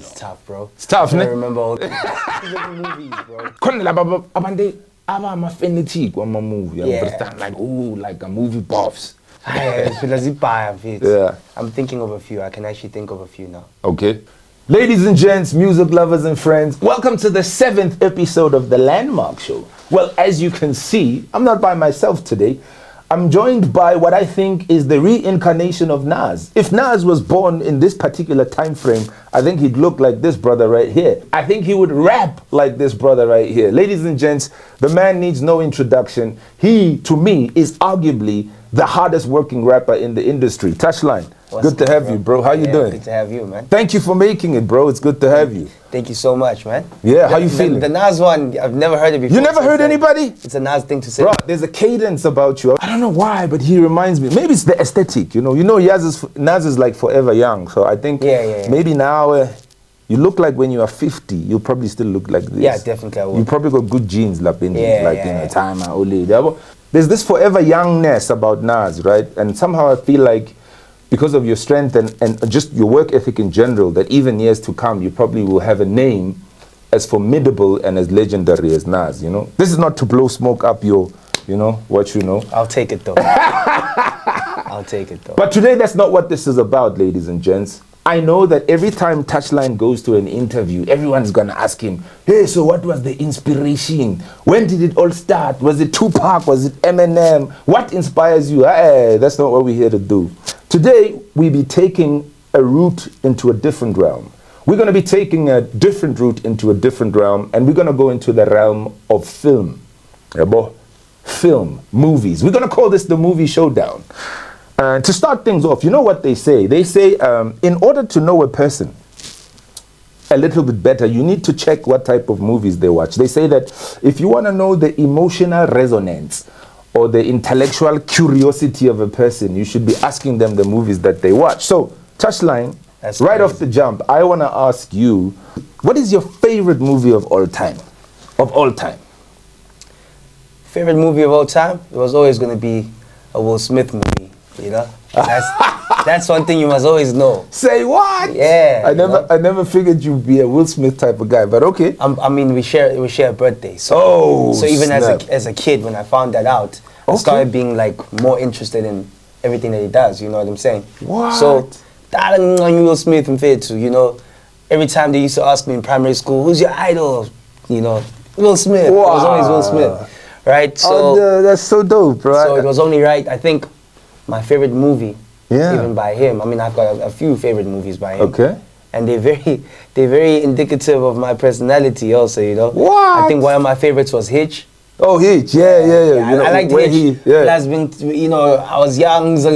It's tough, bro. It's tough, I ne? remember all the movies, bro. Khona laba abande ama-fanatic wama-movie, you Yeah. understand? Like, ooh, like a movie buffs. Yeah. I'm thinking of a few. I can actually think of a few now. Okay. Ladies and gents, music lovers and friends, welcome to the 7th episode of the Landmark Show. Well, as you can see, I'm not by myself today. I'm joined by what I think is the reincarnation of Nas. If Nas was born in this particular time frame, I think he'd look like this brother right here. I think he would rap like this brother right here. Ladies and gents, the man needs no introduction. He, to me, is arguably the hardest working rapper in the industry. Touchline. Good to have you, bro. How you doing? Good to have you, man. Thank you for making it, bro. It's good to have you. Thank you so much, man. Yeah, how you feeling? The Nas one, I've never heard it before. You never heard anybody? It's a Nas thing to say. Bro, there's a cadence about you. I don't know why, but he reminds me. Maybe it's the aesthetic, you know. Nas is like forever young. So I think maybe now you look like when you are 50, you'll probably still look like this. Yeah, definitely I will. You probably got good genes, time only. Yeah. There's this forever youngness about Nas, right? And somehow I feel like because of your strength and just your work ethic in general, that even years to come, you probably will have a name as formidable and as legendary as Nas, you know? This is not to blow smoke up your, you know, what you know. I'll take it though. I'll take it though. But today, that's not what this is about, ladies and gents. I know that every time Touchline goes to an interview, everyone's gonna ask him, hey, so what was the inspiration? When did it all start? Was it Tupac? Was it Eminem? What inspires you? Hey, that's not what we're here to do. Today, we'll be taking a route into a different realm. We're gonna be taking a different route into a different realm, and we're gonna go into the realm of film. Film, movies. We're gonna call this the movie Showdown. To start things off, you know what they say? They say in order to know a person a little bit better, you need to check what type of movies they watch. They say that if you want to know the emotional resonance or the intellectual curiosity of a person, you should be asking them the movies that they watch. So, Touchline, right off the jump, I want to ask you, what is your favorite movie of all time? Of all time? Favorite movie of all time? It was always going to be a Will Smith movie. You know, that's one thing you must always know. Say what? Yeah. I never figured you'd be a Will Smith type of guy, but okay. I mean, we share a birthday. So even snap. as a kid, when I found that out, I started being like more interested in everything that he does. You know what I'm saying? What? So that Will Smith and fit too. You know, every time they used to ask me in primary school, who's your idol? You know, Will Smith. Wow. It was always Will Smith, right? So that's so dope, right? So it was only right, I think. My favorite movie, even by him. I mean, I've got a few favorite movies by him. Okay. And they're very indicative of my personality also, you know. What? I think one of my favorites was Hitch. Oh, Hitch, yeah. You know, I liked Hitch. That's been, you know, I was young, trying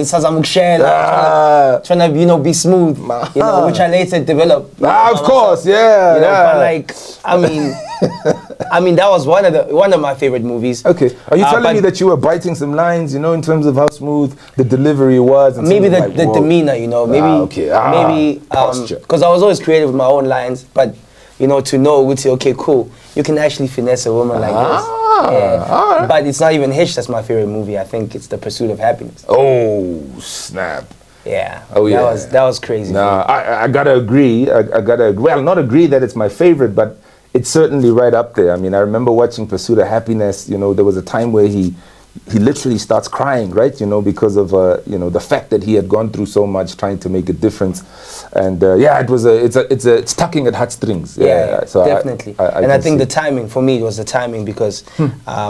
to, you know, be smooth, you know, which I later developed. Of course, yeah. You know, but like, I mean, that was one of my favorite movies. Okay, are you telling me that you were biting some lines, you know, in terms of how smooth the delivery was? And maybe the demeanor, you know, maybe because I was always creative with my own lines, but you know, to know, we'd say, okay, cool, you can actually finesse a woman like this. Yeah. But it's not even Hitch that's my favorite movie. I think it's The Pursuit of Happiness. Oh, snap. Yeah. Oh, yeah. That was crazy. Nah, I gotta agree. Well, not agree that it's my favorite, but it's certainly right up there. I mean, I remember watching Pursuit of Happiness. You know, there was a time where he literally starts crying, right? You know, because of you know, the fact that he had gone through so much trying to make a difference, and it's tugging at heartstrings. Yeah, so definitely. I think the timing for me was the timing because, I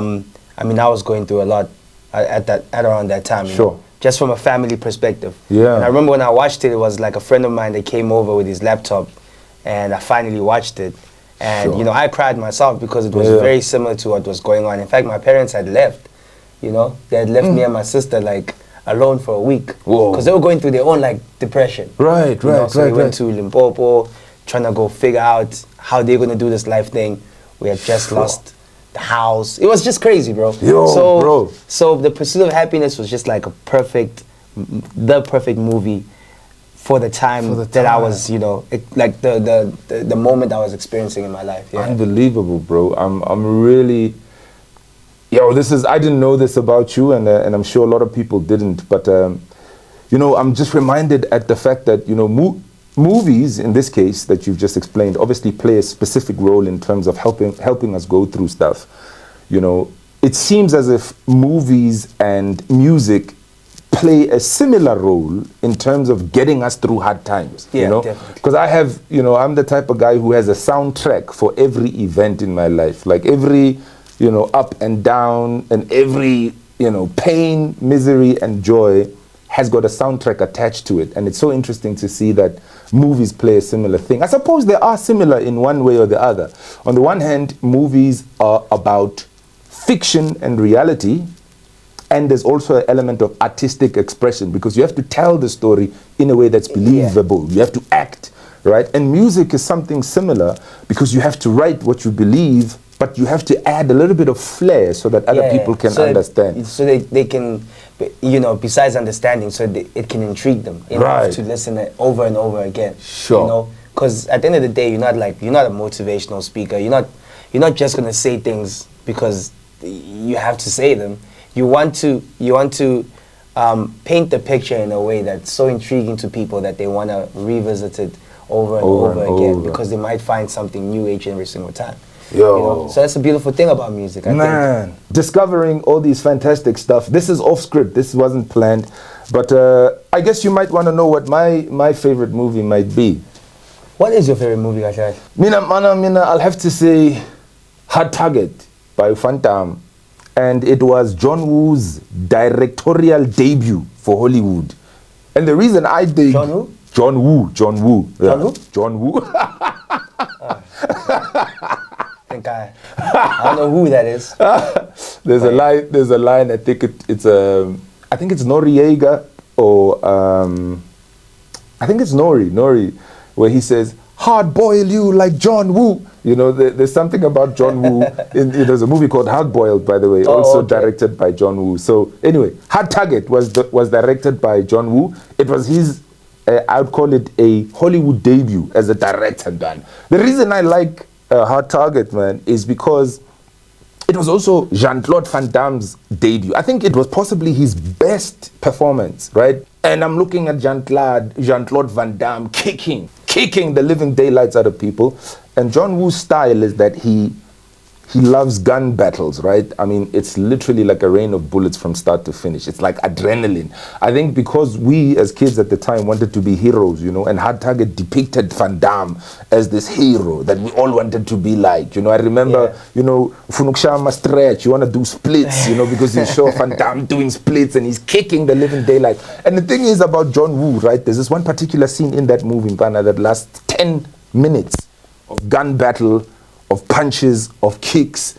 mean, I was going through a lot at around that time. You know, just from a family perspective. Yeah. And I remember when I watched it, it was like a friend of mine that came over with his laptop, and I finally watched it. And, you know, I cried myself because it was very similar to what was going on. In fact, my parents had left, you know. They had left me and my sister, like, alone for a week. Because they were going through their own, like, depression. Right. So we went to Limpopo, trying to go figure out how they're going to do this life thing. We had just lost the house. It was just crazy, bro. So The Pursuit of Happiness was just like the perfect movie for the time that I was, you know, like the moment I was experiencing in my life. Yeah. Unbelievable, bro. I'm really, I didn't know this about you, and I'm sure a lot of people didn't, but you know, I'm just reminded at the fact that, you know, movies, in this case that you've just explained, obviously play a specific role in terms of helping us go through stuff. You know, it seems as if movies and music play a similar role in terms of getting us through hard times. Yeah, you know, definitely. because I'm the type of guy who has a soundtrack for every event in my life, like every, up and down, and every, pain, misery, and joy has got a soundtrack attached to it. And it's so interesting to see that movies play a similar thing. I suppose they are similar in one way or the other. On the one hand, movies are about fiction and reality, and there's also an element of artistic expression, because you have to tell the story in a way that's believable. You have to act, right? And music is something similar, because you have to write what you believe, but you have to add a little bit of flair so that other people can understand. So they can, besides understanding, so it can intrigue them enough to listen it over and over again. Sure. Because at the end of the day, you're not a motivational speaker. You're not just gonna say things because you have to say them. You want to paint the picture in a way that's so intriguing to people that they want to revisit it over and over again, because they might find something new each and every single time. So that's a beautiful thing about music, I think. Discovering all these fantastic stuff. This is off script. This wasn't planned. But I guess you might want to know what my favorite movie might be. What is your favorite movie, Gashai? Mina, I'll have to say Hard Target by Phantom. And it was John Woo's directorial debut for Hollywood. And the reason I dig... John who? John Woo. John who? John Woo. I don't know who that is. There's a line, I think it's Noriega, or I think it's Nori, where he says, hard boil you like John Woo. There's something about John Woo. There's a movie called Hard Boiled, by the way, directed by John Woo. So anyway, Hard Target was directed by John Woo. It was his, I would call it a Hollywood debut as a director, man. The reason I like Hard Target, man, is because it was also Jean-Claude Van Damme's debut. I think it was possibly his best performance, right? And I'm looking at Jean-Claude Van Damme kicking the living daylights out of people. And John Woo's style is that he loves gun battles, right? I mean, it's literally like a rain of bullets from start to finish. It's like adrenaline. I think because we as kids at the time wanted to be heroes, and Hard Target depicted Van Damme as this hero that we all wanted to be like. I remember, Funukshama stretch, you want to do splits, because you show Van Damme doing splits and he's kicking the living daylight. And the thing is about John Woo, right? There's this one particular scene in that movie, Mpana, that lasts 10 minutes of gun battle, of punches, of kicks,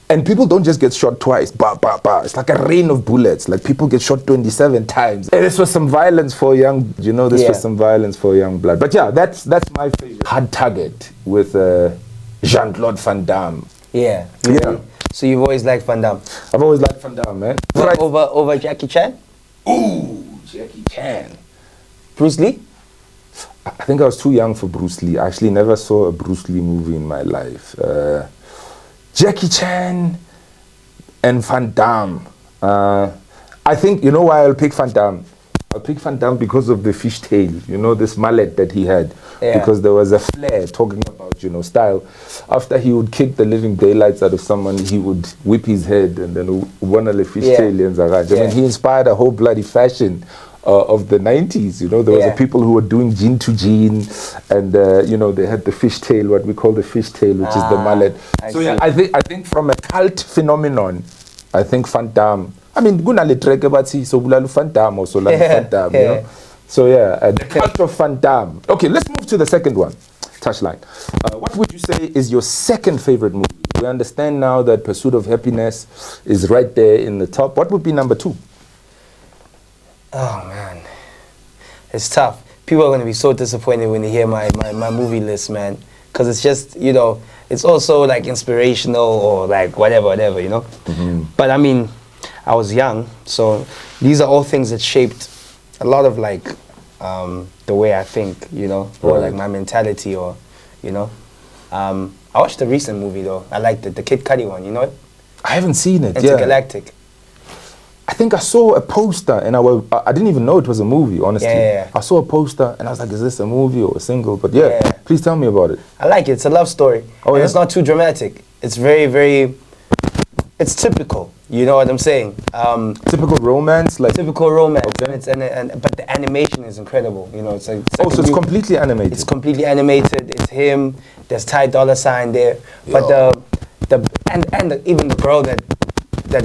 and people don't just get shot twice. Bah, bah, bah. It's like a rain of bullets. Like people get shot 27 times. And this was some violence for young, was some violence for young blood. But yeah, that's my favorite. Hard Target with Jean-Claude Van Damme. Yeah. So you've always liked Van Damme? I've always liked Van Damme, man. Right. Over Jackie Chan? Ooh, Jackie Chan. Bruce Lee? I think I was too young for Bruce Lee. I actually never saw a Bruce Lee movie in my life. Jackie Chan and Van Damme. I think, why I'll pick Van Damme? I'll pick Van Damme because of the fishtail, this mullet that he had. Yeah. Because there was a flair talking about, style. After he would kick the living daylights out of someone, he would whip his head and then one of the fishtail. I mean, he inspired a whole bloody fashion of the 90s. There was people who were doing jean to jean, and they had the fishtail, what we call the fishtail, which is the mullet. I think from a cult phenomenon, I think Van Damme. I mean, gunale treke bathi so bulalu Van Damme or so la Van Damme, So the cult of Van Damme. Okay, let's move to the second one. Touchline. What would you say is your second favorite movie? We understand now that Pursuit of Happiness is right there in the top. What would be number 2? Oh man, it's tough. People are going to be so disappointed when they hear my movie list, man, because it's just, it's also like inspirational or like whatever, Mm-hmm. But I mean, I was young, so these are all things that shaped a lot of like the way I think, or like my mentality, or I watched the recent movie though. I liked it, the Kid Cudi one, you know it? I haven't seen it. Intergalactic. I I think I saw a poster and I didn't even know it was a movie, honestly. Yeah. I saw a poster and I was like, is this a movie or a single? But yeah, please tell me about it. I like it. It's a love story. Oh, and it's not too dramatic. It's very, very, it's typical. You know what I'm saying? Typical romance? Like typical romance. Okay. But the animation is incredible. You know, it's like so it's completely animated. It's completely animated. It's him. There's Ty Dolla $ign there. But even the girl that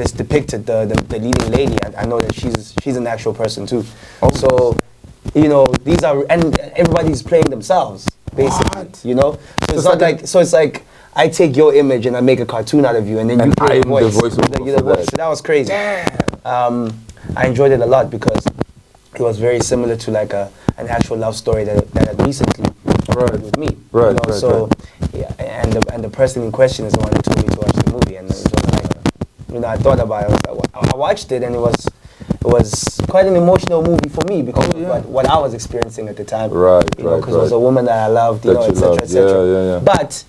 is depicted, the leading lady, I know that she's an actual person too. Oh. So, you know, these are, and everybody's playing themselves, basically. What? You know? So it's not like, so it's like, I take your image and I make a cartoon out of you, and then you play the voice. You're the voice. So that was crazy. Damn. I enjoyed it a lot because it was very similar to like an actual love story that had recently occurred with me. Right, you know? So, yeah, and the person in question is the one who told me to watch the movie, and it was like, you know, I thought about it. I watched it, and it was quite an emotional movie for me because of what I was experiencing at the time. Right, you know, because it was a woman that I loved, you know, etc., etc. Yeah. But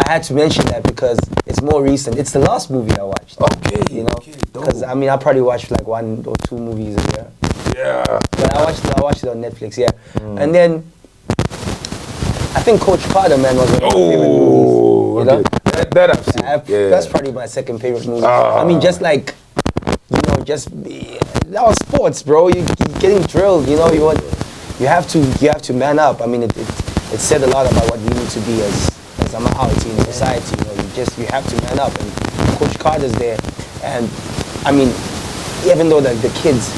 I had to mention that because it's more recent. It's the last movie I watched. Okay. You know, because I mean, I probably watched like 1 or 2 movies a year. Yeah. But I watched it on Netflix. Yeah, and then I think Coach Carter, man, was one of my favorite movies. You know? That I've seen. That's probably my second favorite movie. I mean, just like, you know, that was sports, bro. You're getting drilled. You know, you have to man up. I mean, it said a lot about what we need to be as a minority in society. You know, you have to man up. And Coach Carter's there, and I mean, even though the kids,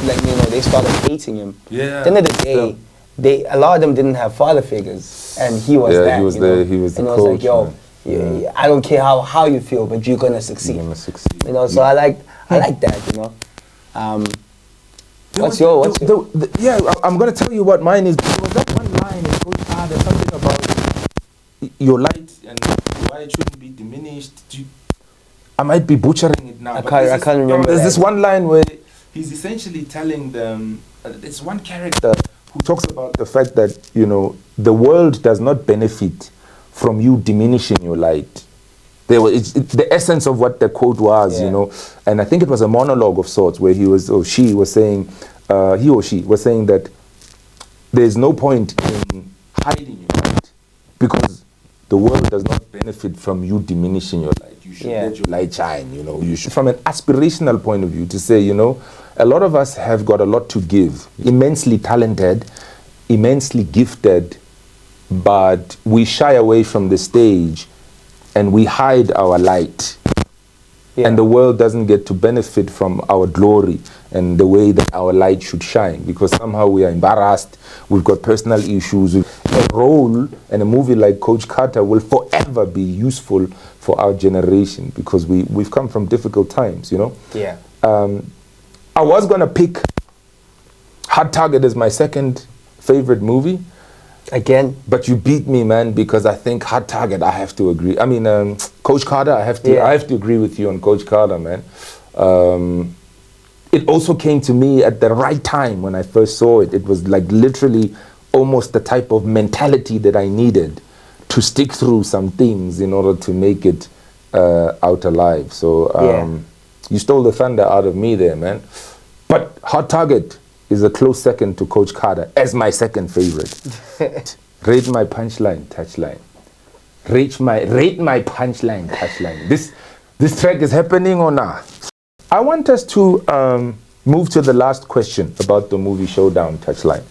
like, you know, they started hating him. Yeah. At the end of the day, a lot of them didn't have father figures, and he was that. He was the coach. And it was like, yo, I don't care how you feel, but you're gonna succeed. You know, so I like that. You know. What's your? I'm gonna tell you what mine is. There was that one line in Coach Carter, something about your light and why it shouldn't be diminished. I might be butchering it now. I can't remember. There's this one line where he's essentially telling them. It's one character who talks about the fact that, you know, the world does not benefit from you diminishing your light. It's the essence of what the quote was, you know, and I think it was a monologue of sorts where he or she was saying that there's no point in hiding your light because the world does not benefit from you diminishing your light. You should let your light shine, you know. You should, from an aspirational point of view, to say, you know, a lot of us have got a lot to give, immensely talented, immensely gifted, but we shy away from the stage and we hide our light. And the world doesn't get to benefit from our glory and the way that our light should shine because somehow we are embarrassed, we've got personal issues. A role and a movie like Coach Carter will forever be useful for our generation because we've come from difficult times, you know? Yeah. I was going to pick Hard Target as my second favorite movie. Again? But you beat me, man, because I think Hard Target, I have to agree. I mean, Coach Carter, I have to agree with you on Coach Carter, man. It also came to me at the right time when I first saw it. It was like literally almost the type of mentality that I needed to stick through some things in order to make it out alive. So you stole the thunder out of me there, man. But Hard Target is a close second to Coach Carter as my second favorite. Rate my punchline, touchline. Rate my punchline, touchline. This track is happening or not? I want us to move to the last question about the movie Showdown, touchline.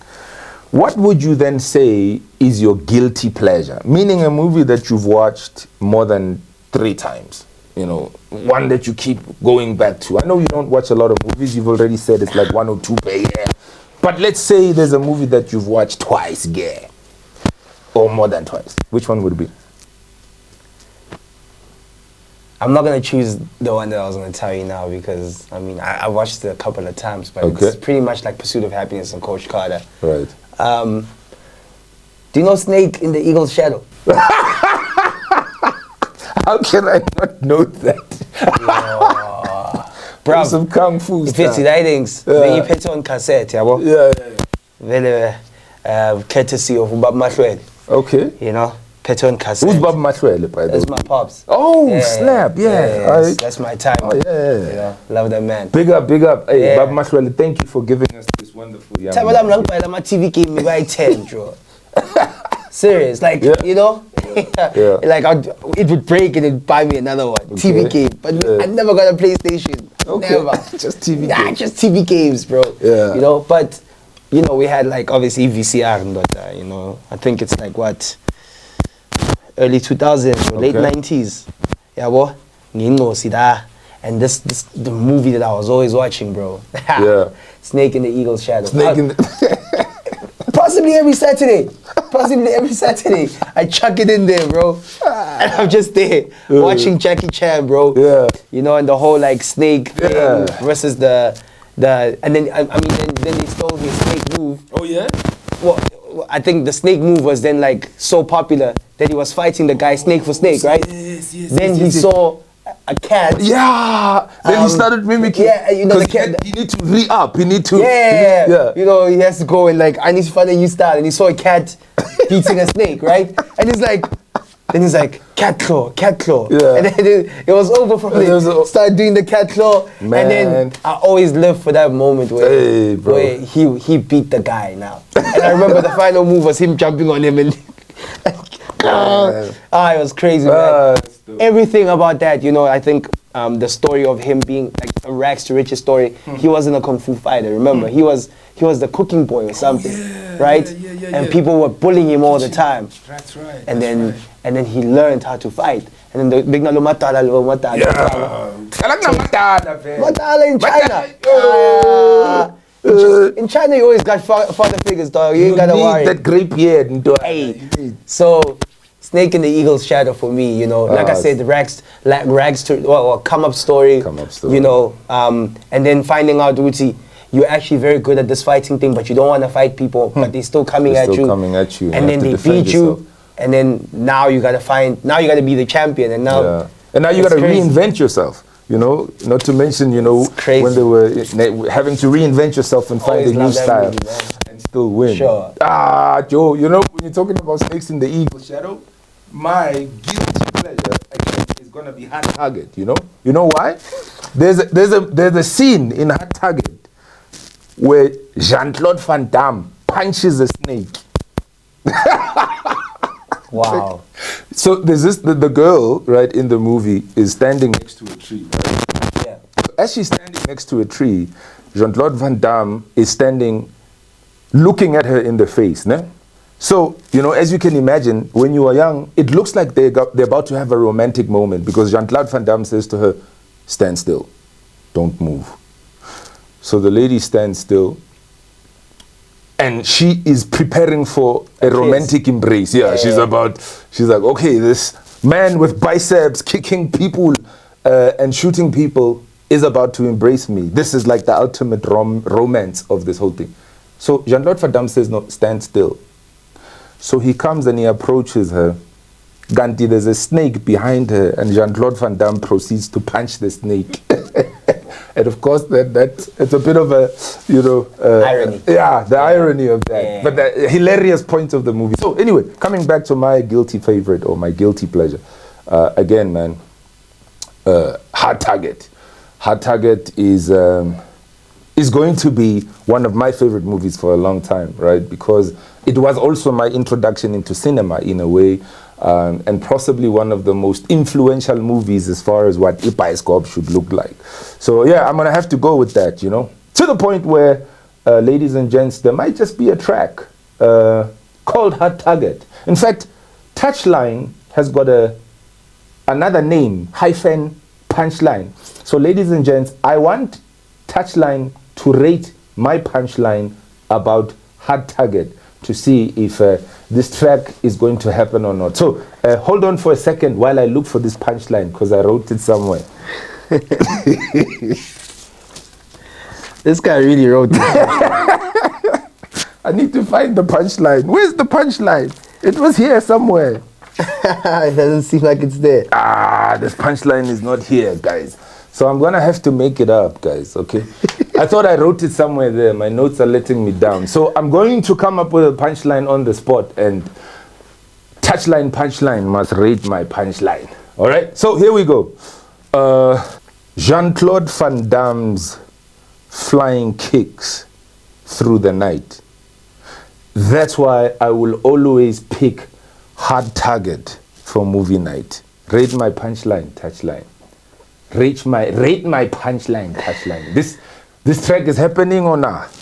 What would you then say is your guilty pleasure? Meaning a movie that you've watched more than 3 times. You know, one that you keep going back to. I know you don't watch a lot of movies. You've already said it's like 1 or 2 per year. But let's say there's a movie that you've watched twice, or more than twice. Which one would it be? I'm not going to choose the one that I was going to tell you now because, I mean, I watched it a couple of times, but it's pretty much like Pursuit of Happiness and Coach Carter. Right. Do you know Snake in the Eagle's Shadow? How can I not know that? Bro, some kung fu stuff. If it's writings, then you put it on cassette, yeah. Very courtesy of Bob Mahlwele. Okay. You know, Peton cassette. Who's Bob Mashwele, by the way? That's my pops. Oh, snap, yeah. That's my time. Oh, yeah. You know, love that man. Big up. Hey, Bob Mashwele, thank you for giving us this wonderful young Time I'm my TV gave me by 10, bro. Serious, like, you know? Like, it would break and it'd buy me another one. Okay. TV game. But I never got a PlayStation. Okay. Never. Just TV games. Just TV games, bro. Yeah. You know, but, you know, we had, like, obviously VCR, but, you know, I think it's like, what, early 2000s or late 90s. Yeah, what? And this the movie that I was always watching, bro. Snake in the Eagle's Shadow. Possibly every Saturday. I chuck it in there, bro. And I'm just there watching Jackie Chan, bro. Yeah. You know, and the whole like snake thing versus the and then then they stole his snake move. Oh yeah? Well, I think the snake move was then like so popular that he was fighting the guy snake for snake, right? Yes. Then he saw a cat. Yeah. Then he started mimicking. Yeah, you know the cat. He need to re-up. He need to. Yeah. You know, he has to go and like, I need to find a new style. And he saw a cat beating a snake, right? And he's like, cat claw. Yeah. And then it was over from there. Started doing the cat claw. Man. And then I always live for that moment where he beat the guy now. And I remember the final move was him jumping on him and it was crazy, man. Everything about that, you know, I think the story of him being like a rags to riches story, he wasn't a kung fu fighter, remember? He was the cooking boy or something, right? And people were bullying him all the time. That's right. And then he learned how to fight. And then the big matala in China. In China, you always got father figures, dog. You ain't gotta worry. That great beard. So, Snake in the Eagle's Shadow for me, you know. Like I said, the rags to come up story. You know, and then finding out, Uti, you're actually very good at this fighting thing, but you don't want to fight people, but they're still coming at you. And then they beat you, and then now you gotta be the champion, and now you gotta reinvent yourself. You know, not to mention, you know, when they were having to reinvent yourself and find a new style and still win. Sure. Joe, you know, when you're talking about Snakes in the Eagle's Shadow, my guilty pleasure again is gonna be Hard Target. You know why? There's a scene in Hard Target where Jean-Claude Van Damme punches a snake. Wow. So there's the girl, right, in the movie is standing next to a tree, right? Yeah. As she's standing next to a tree, Jean-Claude Van Damme is standing looking at her in the face, ne? So, you know, as you can imagine, when you are young, it looks like they're about to have a romantic moment because Jean-Claude Van Damme says to her, stand still, don't move. So the lady stands still, and she is preparing for a romantic embrace. She's like, okay, this man with biceps kicking people and shooting people is about to embrace me. This is like the ultimate romance of this whole thing. So Jean-Claude Van Damme says, no, stand still. So he comes and he approaches her. Ganti, there's a snake behind her, and Jean-Claude Van Damme proceeds to punch the snake. And of course, that it's a bit of a, you know, irony. The irony of that. But the hilarious point of the movie. So anyway, coming back to my guilty favorite or my guilty pleasure, again, man, Hard Target. Hard Target is going to be one of my favorite movies for a long time, right? Because it was also my introduction into cinema in a way. And possibly one of the most influential movies as far as what Ipaiscope should look like. So yeah, I'm gonna have to go with that, you know, to the point where, ladies and gents, there might just be a track called Hard Target. In fact, Touchline has got another name, hyphen punchline. So ladies and gents, I want Touchline to rate my punchline about Hard Target to see if this track is going to happen or not. So hold on for a second while I look for this punchline because I wrote it somewhere. This guy really wrote it. I need to find the punchline. Where's the punchline? It was here somewhere. It doesn't seem like it's there. This punchline is not here, guys. So I'm gonna have to make it up, guys, okay? I thought I wrote it somewhere there. My notes are letting me down. So I'm going to come up with a punchline on the spot and Touchline, punchline must rate my punchline. All right, so here we go. Jean-Claude Van Damme's flying kicks through the night. That's why I will always pick Hard Target for movie night. Rate my punchline, touchline. Rate my punchline, touchline. This track is happening or not?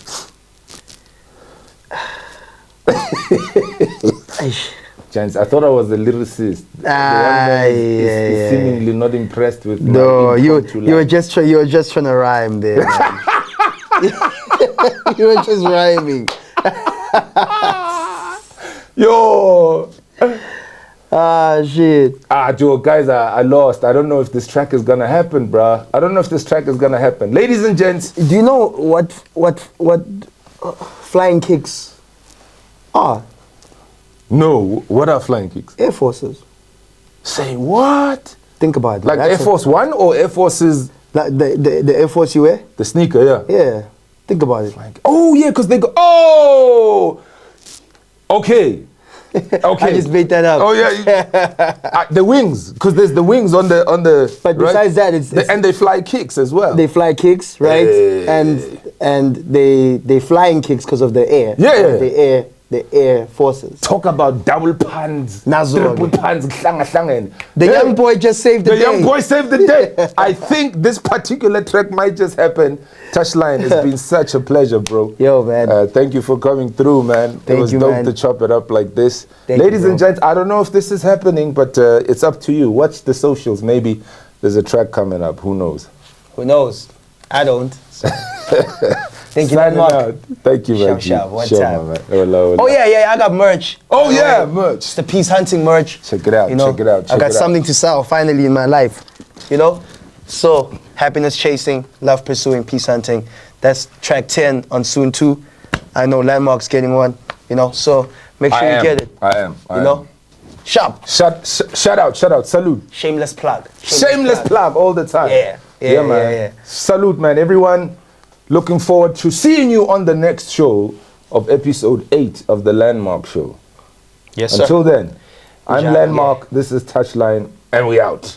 Chance, I thought I was a lyricist. The one man is seemingly not impressed with no, you were just trying to rhyme there. You were just rhyming. Yo. Shit. Joe, guys, I lost. I don't know if this track is gonna happen, bruh. I don't know if this track is gonna happen. Ladies and gents, do you know what flying kicks are? No, what are flying kicks? Air Forces. Say what? Think about it. Like That's Air Force One or Air Forces? Like the Air Force you wear? The sneaker, yeah. Yeah. Think about it. Oh yeah, because they go. Oh. Okay. Okay. I just made that up. Oh yeah. The wings, because there's the wings on the. But right? besides that, it's and they fly kicks as well. They fly kicks, right? And they flying kicks because of the air. Yeah. The air forces. Talk about double puns, triple puns, The young boy just saved the day. The young boy saved the day. I think this particular track might just happen. Touchline, it's been such a pleasure, bro. Yo, man. Thank you for coming through, man. It was dope to chop it up like this. Ladies and gents, I don't know if this is happening, but it's up to you. Watch the socials. Maybe there's a track coming up. Who knows? Who knows? I don't. So. Thank you, Landmark. Thank you, man. One time. Man. Oh yeah, I got merch. Oh yeah, merch. It's the peace hunting merch. Check it out. You know, check it out. I got something to sell finally in my life. You know, so happiness chasing, love pursuing, peace hunting. That's track 10 on Soon 2. I know Landmark's getting one. You know, so make sure you get it. I am. You know, shop. Shout out. Salute. Shameless plug. Shameless plug all the time. Yeah, man. Yeah. Salute, man. Everyone. Looking forward to seeing you on the next show of episode 8 of the Landmark Show. Yes, sir. Until then, I'm Landmark, this is Touchline, and we out.